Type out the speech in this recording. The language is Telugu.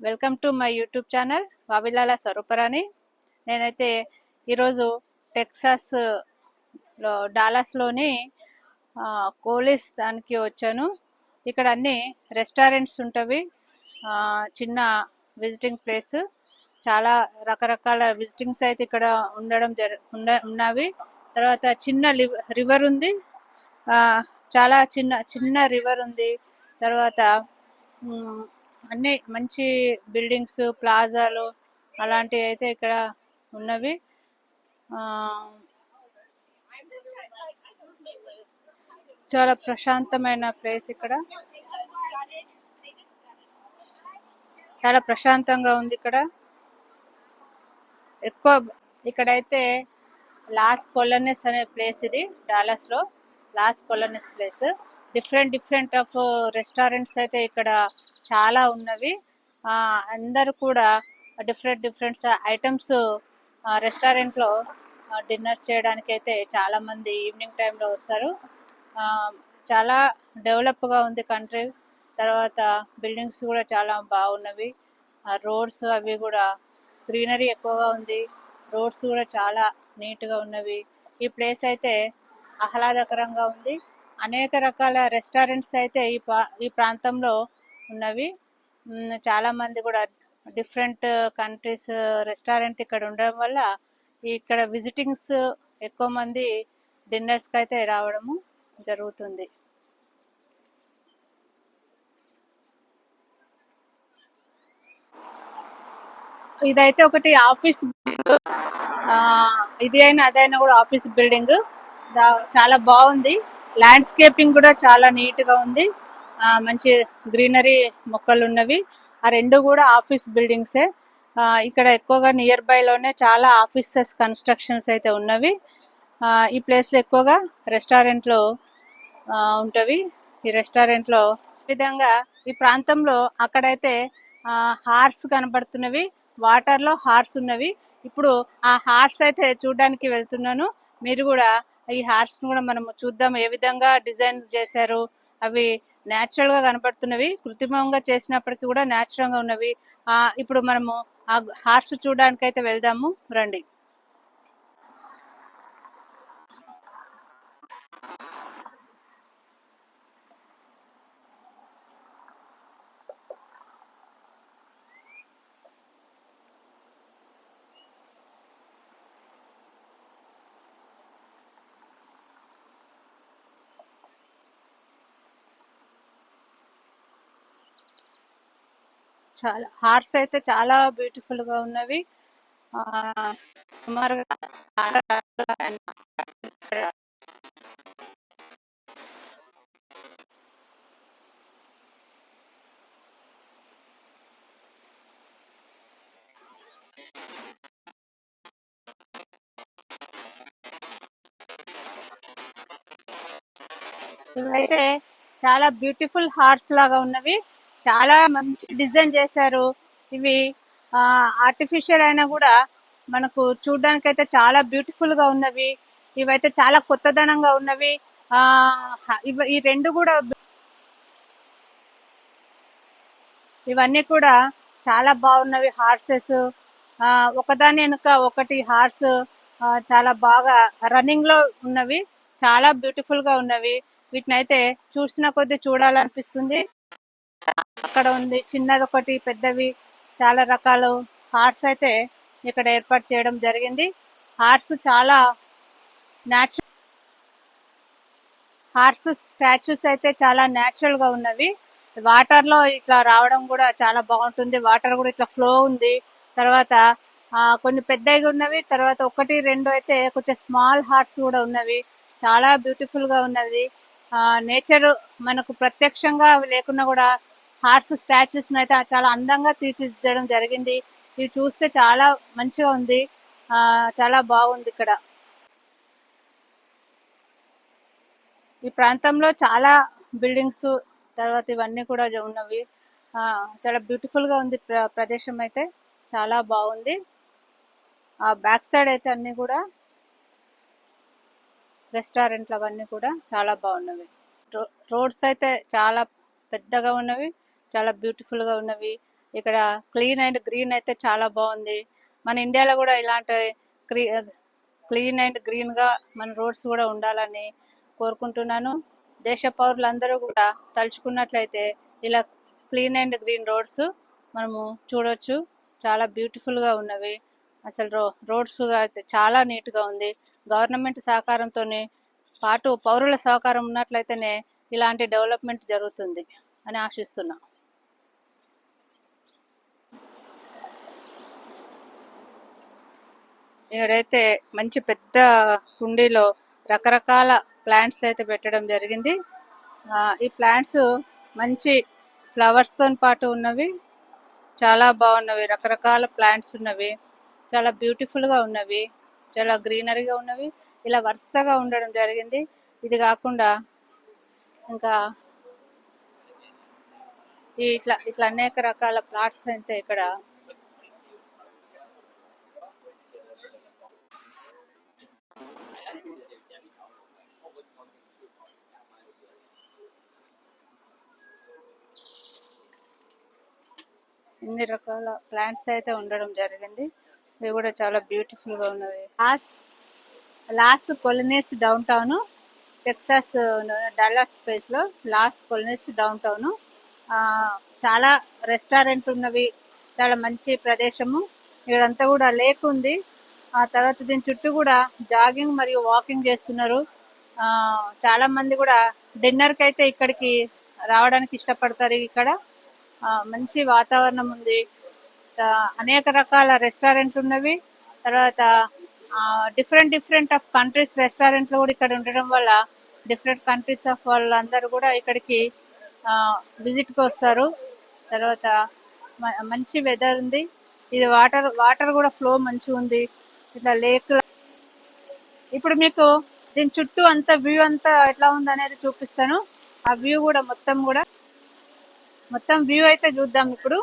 Welcome to my YouTube channel Vavilala Swaruparani. నేనైతే ఈరోజు టెక్సాస్ లో డాలస్లోని కోలిస్ దానికి వచ్చాను. ఇక్కడ అన్ని రెస్టారెంట్స్ ఉంటవి. చిన్న విజిటింగ్ ప్లేస్, చాలా రకరకాల విజిటింగ్స్ అయితే ఇక్కడ ఉండడం ఉన్నవి. తర్వాత చిన్న రివర్ ఉంది, చాలా చిన్న చిన్న రివర్ ఉంది. తర్వాత అన్ని మంచి బిల్డింగ్స్, ప్లాజాలు అలాంటివి అయితే ఇక్కడ ఉన్నవి. చాలా ప్రశాంతమైన ప్లేస్. ఇక్కడ చాలా ప్రశాంతంగా ఉంది. ఎక్కువ ఇక్కడైతే లాస్ కొలనెస్ అనే ప్లేస్, ఇది డాలస్ లో Las Colinas place. Different of restaurants అయితే ఇక్కడ చాలా ఉన్నవి. అందరు కూడా డిఫరెంట్ ఐటమ్స్ రెస్టారెంట్ లో డిన్నర్స్ చేయడానికి అయితే చాలా మంది ఈవినింగ్ టైంలో వస్తారు. చాలా డెవలప్ గా ఉంది కంట్రీ. తర్వాత బిల్డింగ్స్ కూడా చాలా బాగున్నవి. రోడ్స్ అవి కూడా గ్రీనరీ ఎక్కువగా ఉంది. రోడ్స్ కూడా చాలా నీట్ గా ఉన్నవి. ఈ ప్లేస్ అయితే ఆహ్లాదకరంగా ఉంది. అనేక రకాల రెస్టారెంట్స్ అయితే ఈ ప్రాంతంలో ఉన్నవి. చాలా మంది కూడా డిఫరెంట్ కంట్రీస్ రెస్టారెంట్ ఇక్కడ ఉండడం వల్ల ఇక్కడ విజిటింగ్స్ ఎక్కువ మంది డిన్నర్స్ కి అయితే రావడము జరుగుతుంది. ఇదైతే ఒకటి ఆఫీస్, ఇది అయినా అదైనా కూడా ఆఫీస్ బిల్డింగ్. చాలా బాగుంది. ల్యాండ్స్కేపింగ్ కూడా చాలా నీట్ గా ఉంది. మంచి గ్రీనరీ మొక్కలు ఉన్నవి. ఆ రెండు కూడా ఆఫీస్ బిల్డింగ్సే. ఇక్కడ ఎక్కువగా నియర్ బై లోనే చాలా ఆఫీసెస్ కన్స్ట్రక్షన్స్ అయితే ఉన్నవి. ఈ ప్లేస్ లో ఎక్కువగా రెస్టారెంట్లు ఉంటవి. ఈ రెస్టారెంట్ లో విధంగా ఈ ప్రాంతంలో అక్కడైతే హార్స్ కనబడుతున్నవి, వాటర్ లో హార్స్ ఉన్నవి. ఇప్పుడు ఆ హార్స్ అయితే చూడడానికి వెళ్తున్నాను. మీరు కూడా ఈ హార్స్ కూడా మనము చూద్దాం, ఏ విధంగా డిజైన్ చేశారు. అవి న్యాచురల్ గా కనబడుతున్నవి, కృత్రిమంగా చేసినప్పటికీ కూడా న్యాచురల్ గా ఉన్నవి. ఇప్పుడు మనము ఆ హార్స్ చూడడానికి అయితే వెళ్దాము, రండి. చాలా హార్స్ అయితే చాలా బ్యూటిఫుల్ గా ఉన్నవి. సుమారుగా ఇవైతే చాలా బ్యూటిఫుల్ హార్స్ లాగా ఉన్నవి. చాలా మంచి డిజైన్ చేశారు. ఇవి ఆర్టిఫిషియల్ అయినా కూడా మనకు చూడడానికి అయితే చాలా బ్యూటిఫుల్ గా ఉన్నవి. ఇవైతే చాలా కొత్తదనంగా ఉన్నవి. ఈ రెండు కూడా, ఇవన్నీ కూడా చాలా బాగున్నవి హార్సెస్. ఒకదాని వెనుక ఒకటి హార్స్ చాలా బాగా రన్నింగ్ లో ఉన్నవి. చాలా బ్యూటిఫుల్ గా ఉన్నవి. వీటిని అయితే చూసిన కొద్దీ చూడాలనిపిస్తుంది. అక్కడ ఉంది చిన్నది ఒకటి, పెద్దవి చాలా రకాలు హార్స్ అయితే ఇక్కడ ఏర్పాటు చేయడం జరిగింది. హార్స్ చాలా న్యాచురల్, హార్స్ స్టాచ్యూస్ అయితే చాలా న్యాచురల్ గా ఉన్నవి. వాటర్ లో ఇట్లా రావడం కూడా చాలా బాగుంటుంది. వాటర్ కూడా ఇట్లా ఫ్లో ఉంది. తర్వాత కొన్ని పెద్దగా ఉన్నవి, తర్వాత ఒకటి రెండు అయితే కొంచెం స్మాల్ హార్ట్స్ కూడా ఉన్నవి. చాలా బ్యూటిఫుల్ గా ఉన్నది. నేచర్ మనకు ప్రత్యక్షంగా లేకున్నా కూడా హార్స్ స్టాచ్యూస్ అయితే చాలా అందంగా తీర్చిదిద్దడం జరిగింది. ఇవి చూస్తే చాలా మంచిగా ఉంది. చాలా బాగుంది ఇక్కడ. ఈ ప్రాంతంలో చాలా బిల్డింగ్స్, తర్వాత ఇవన్నీ కూడా ఉన్నవి. చాలా బ్యూటిఫుల్ గా ఉంది ప్రదేశం అయితే చాలా బాగుంది. బ్యాక్ సైడ్ అయితే అన్ని కూడా రెస్టారెంట్లు అవన్నీ కూడా చాలా బాగున్నవి. రోడ్స్ అయితే చాలా పెద్దగా ఉన్నవి, చాలా బ్యూటిఫుల్ గా ఉన్నవి. ఇక్కడ క్లీన్ అండ్ గ్రీన్ అయితే చాలా బాగుంది. మన ఇండియాలో కూడా ఇలాంటి క్లీన్ అండ్ గ్రీన్ గా మన రోడ్స్ కూడా ఉండాలని కోరుకుంటున్నాను. దేశ పౌరులందరూ కూడా తలుచుకున్నట్లయితే ఇలా క్లీన్ అండ్ గ్రీన్ రోడ్స్ మనము చూడొచ్చు. చాలా బ్యూటిఫుల్ గా ఉన్నవి. అసలు రోడ్స్ అయితే చాలా నీట్ గా ఉంది. గవర్నమెంట్ సహకారంతోనే పాటు పౌరుల సహకారం ఉన్నట్లయితేనే ఇలాంటి డెవలప్మెంట్ జరుగుతుంది అని ఆశిస్తున్నా. ఇక్కడైతే మంచి పెద్ద కుండీలో రకరకాల ప్లాంట్స్ అయితే పెట్టడం జరిగింది. ఈ ప్లాంట్స్ మంచి ఫ్లవర్స్ తో పాటు ఉన్నవి. చాలా బాగున్నవి. రకరకాల ప్లాంట్స్ ఉన్నవి. చాలా బ్యూటిఫుల్ గా ఉన్నవి. చాలా గ్రీనరీగా ఉన్నవి. ఇలా వరుసగా ఉండడం జరిగింది. ఇది కాకుండా ఇంకా ఇట్లా ఇట్లా అనేక రకాల ప్లాట్స్ అయితే ఇక్కడ ఇన్ని రకాల ప్లాంట్స్ అయితే ఉండడం జరిగింది. ఇవి కూడా చాలా బ్యూటిఫుల్ గా ఉన్నవి. Las Colinas downtown Texas Dallas space లో లాస్ కొలినేస్ డౌన్ టౌన్. చాలా రెస్టారెంట్ ఉన్నవి. చాలా మంచి ప్రదేశము. ఇక్కడంతా కూడా లేక్ ఉంది. ఆ తర్వాత దీని చుట్టూ కూడా జాగింగ్ మరియు వాకింగ్ చేస్తున్నారు. ఆ చాలా మంది కూడా డిన్నర్ కి అయితే ఇక్కడికి రావడానికి ఇష్టపడతారు. ఇక్కడ మంచి వాతావరణం ఉంది. అనేక రకాల రెస్టారెంట్లు ఉన్నవి. తర్వాత డిఫరెంట్ డిఫరెంట్ ఆఫ్ కంట్రీస్ రెస్టారెంట్లు కూడా ఇక్కడ ఉండడం వల్ల డిఫరెంట్ కంట్రీస్ ఆఫ్ వాళ్ళందరూ కూడా ఇక్కడికి విజిట్ కి వస్తారు. తర్వాత మంచి వెదర్ ఉంది. ఇది వాటర్ వాటర్ కూడా ఫ్లో మంచిగా ఉంది. ఇట్లా లేక్. ఇప్పుడు మీకు దీని చుట్టూ అంతా వ్యూ అంతా ఎట్లా ఉంది అనేది చూపిస్తాను. ఆ వ్యూ కూడా మొత్తం వ్యూ అయితే చూద్దాం ఇప్పుడు.